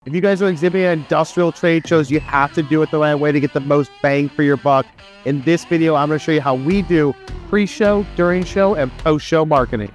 If you guys are exhibiting at industrial trade shows, you have to do it the right way to get the most bang for your buck. In this video, I'm going to show you how we do pre-show, during show, and post-show marketing.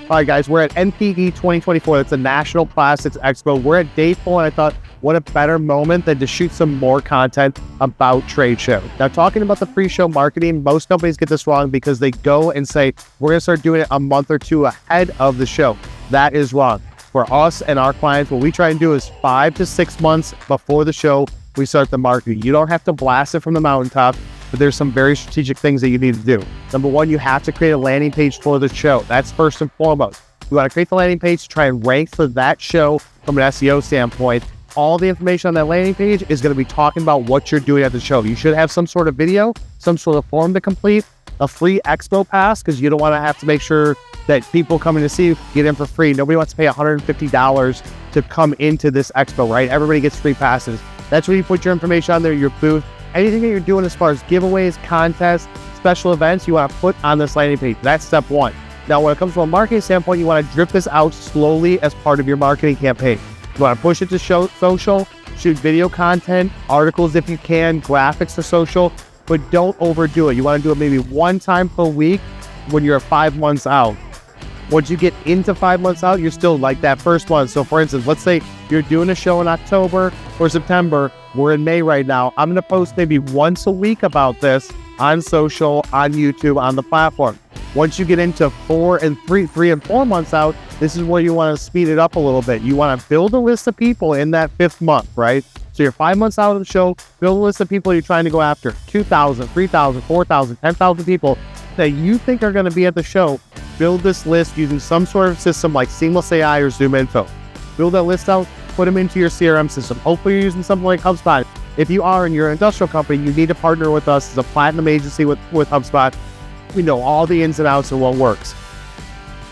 All right, guys, we're at NPE 2024. That's the National Plastics Expo. We're at day 4, and I thought, what a better moment than to shoot some more content about trade show. Now, talking about the pre-show marketing, most companies get this wrong because they go and say, we're gonna start doing it a month or two ahead of the show. That is wrong. For us and our clients, what we try and do is 5 to 6 months before the show, we start the marketing. You don't have to blast it from the mountaintop, but there's some very strategic things that you need to do. Number one, you have to create a landing page for the show. That's first and foremost. You wanna create the landing page to try and rank for that show from an SEO standpoint. All the information on that landing page is going to be talking about what you're doing at the show. You should have some sort of video, some sort of form to complete, a free expo pass, because you don't want to have to make sure that people coming to see you get in for free. Nobody wants to pay $150 to come into this expo, right? Everybody gets free passes. That's where you put your information on there, your booth. Anything that you're doing as far as giveaways, contests, special events, you want to put on this landing page. That's step one. Now, when it comes from a marketing standpoint, you want to drip this out slowly as part of your marketing campaign. You want to push it to social, shoot video content, articles if you can, graphics for social, but don't overdo it. You want to do it maybe one time per week when you're 5 months out. Once you get into 5 months out, you're still like that first month. So for instance, let's say you're doing a show in October or September. We're in May right now. I'm going to post maybe once a week about this on social, on YouTube, on the platform. Once you get into 3 and 4 months out, this is where you want to speed it up a little bit. You want to build a list of people in that 5th month, right? So you're 5 months out of the show, build a list of people you're trying to go after. 2,000, 3,000, 4,000, 10,000 people that you think are going to be at the show. Build this list using some sort of system like Seamless AI or Zoom Info. Build that list out, put them into your CRM system. Hopefully you're using something like HubSpot. If you are and you're an industrial company, you need to partner with us as a platinum agency with HubSpot. We know all the ins and outs of what works.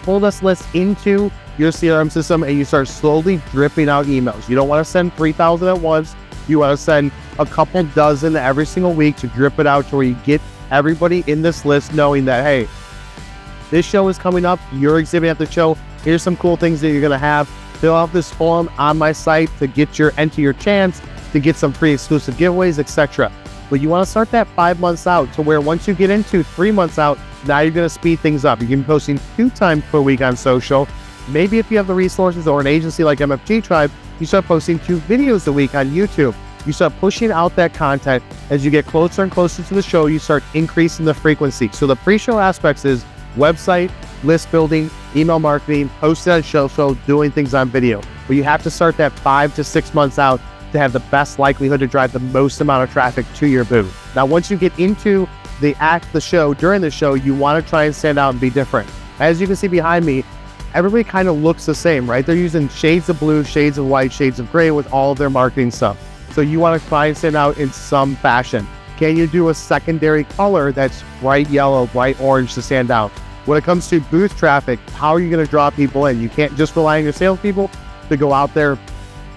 Pull this list into your CRM system and you start slowly dripping out emails. You don't want to send 3,000 at once. You want to send a couple dozen every single week to drip it out to where you get everybody in this list knowing that, hey, this show is coming up. You're exhibiting at the show. Here's some cool things that you're going to have. Fill out this form on my site to enter your chance to get some free exclusive giveaways, etc. But you want to start that 5 months out to where once you get into 3 months out, now you're going to speed things up. You can be posting 2 times per week on social. Maybe if you have the resources or an agency like MFG Tribe, you start posting 2 videos a week on YouTube. You start pushing out that content. As you get closer and closer to the show, you start increasing the frequency. So the pre-show aspects is website, list building, email marketing, posting on social, doing things on video. But you have to start that 5 to 6 months out to have the best likelihood to drive the most amount of traffic to your booth. Now, once you get into the show, during the show, you want to try and stand out and be different. As you can see behind me, everybody kind of looks the same, right? They're using shades of blue, shades of white, shades of gray with all of their marketing stuff. So you want to try and stand out in some fashion. Can you do a secondary color that's bright yellow, bright orange to stand out? When it comes to booth traffic, how are you going to draw people in? You can't just rely on your salespeople to go out there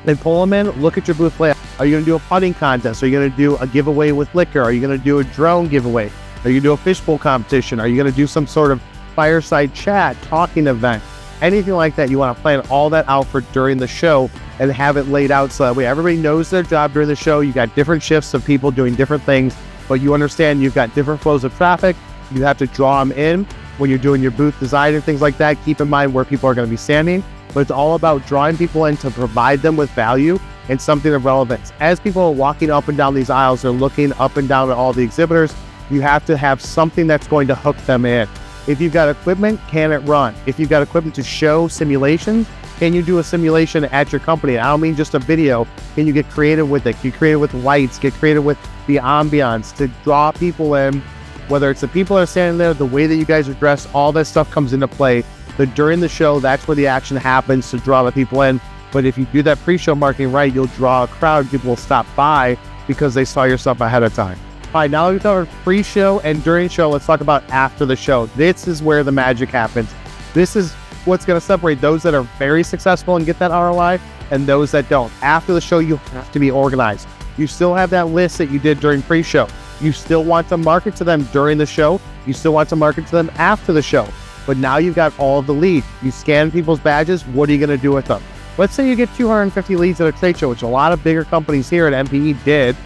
and pull them in. Look at your booth layout. Are you going to do a putting contest? Are you going to do a giveaway with liquor? Are you going to do a drone giveaway? Are you going to do a fishbowl competition? Are you going to do some sort of fireside chat, talking event? Anything like that, you want to plan all that out for during the show and have it laid out so that way everybody knows their job during the show. You got different shifts of people doing different things, but you understand you've got different flows of traffic. You have to draw them in when you're doing your booth design and things like that. Keep in mind where people are going to be standing. But it's all about drawing people in to provide them with value and something of relevance. As people are walking up and down these aisles, they're looking up and down at all the exhibitors. You have to have something that's going to hook them in. If you've got equipment, can it run? If you've got equipment to show simulations, can you do a simulation at your company? I don't mean just a video. Can you get creative with it? Get creative with lights, get creative with the ambiance to draw people in, whether it's the people that are standing there, the way that you guys are dressed, all that stuff comes into play. But during the show, that's where the action happens to draw the people in. But if you do that pre-show marketing right, you'll draw a crowd. People will stop by because they saw your stuff ahead of time. All right, now that we've covered pre-show and during show, let's talk about after the show. This is where the magic happens. This is what's going to separate those that are very successful and get that ROI and those that don't. After the show, you have to be organized. You still have that list that you did during pre-show. You still want to market to them during the show. You still want to market to them after the show. but now you've got all of the leads. You scan people's badges. What are you going to do with them? Let's say you get 250 leads at a trade show, which a lot of bigger companies here at MPE did.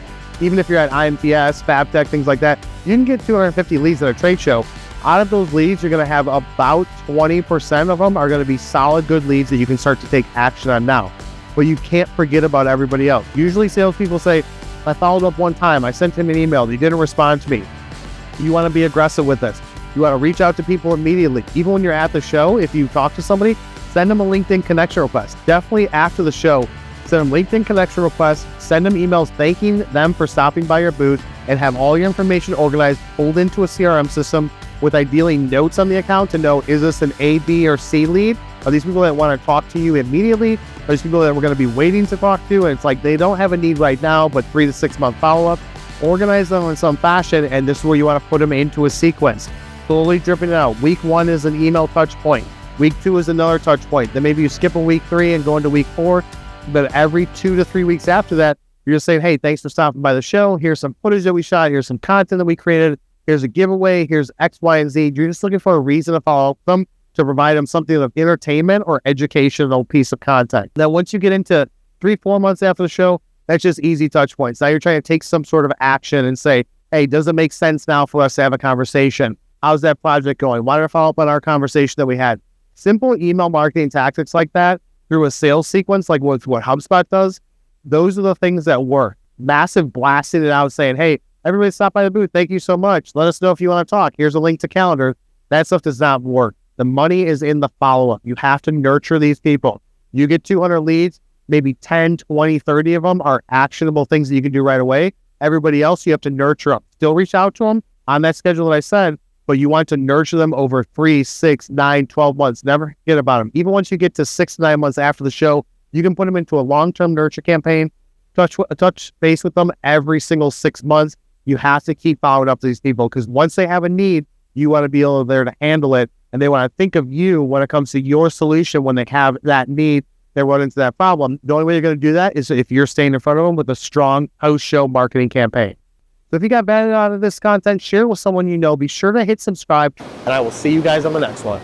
Even if you're at IMTS, FabTech, things like that, you can get 250 leads at a trade show. Out of those leads, you're going to have about 20% of them are going to be solid, good leads that you can start to take action on now. But you can't forget about everybody else. Usually salespeople say, I followed up one time. I sent him an email. He didn't respond to me. You want to be aggressive with this. You want to reach out to people immediately. Even when you're at the show, if you talk to somebody, send them a LinkedIn connection request. Definitely after the show, send them LinkedIn connection requests, send them emails thanking them for stopping by your booth, and have all your information organized, pulled into a CRM system with ideally notes on the account to know, is this an A, B, or C lead? Are these people that want to talk to you immediately? Are these people that we're going to be waiting to talk to? And it's like they don't have a need right now, but 3 to 6 month follow-up. Organize them in some fashion, and this is where you want to put them into a sequence. Slowly dripping it out. Week 1 is an email touch point. Week 2 is another touch point. Then maybe you skip a week 3 and go into week 4. But every 2 to 3 weeks after that, you're just saying, hey, thanks for stopping by the show. Here's some footage that we shot. Here's some content that we created. Here's a giveaway. Here's X, Y, and Z. You're just looking for a reason to follow up with them, to provide them something of entertainment or educational piece of content. Now, once you get into 3-4 months after the show, that's just easy touch points. Now you're trying to take some sort of action and say, hey, does it make sense now for us to have a conversation? How's that project going? Why don't I follow up on our conversation that we had? Simple email marketing tactics like that through a sales sequence, like what HubSpot does, those are the things that work. Massive blasting it out saying, hey, everybody stop by the booth. Thank you so much. Let us know if you want to talk. Here's a link to calendar. That stuff does not work. The money is in the follow-up. You have to nurture these people. You get 200 leads, maybe 10, 20, 30 of them are actionable things that you can do right away. Everybody else, you have to nurture them. Still reach out to them on that schedule that I said, but you want to nurture them over 3, 6, 9, 12 months. Never forget about them. Even once you get to 6 to 9 months after the show, you can put them into a long-term nurture campaign, touch base with them every single 6 months. You have to keep following up to these people because once they have a need, you want to be able there to handle it. And they want to think of you when it comes to your solution when they have that need, they run into that problem. The only way you're going to do that is if you're staying in front of them with a strong post-show marketing campaign. So if you got value out of this content, share it with someone you know. Be sure to hit subscribe, and I will see you guys on the next one.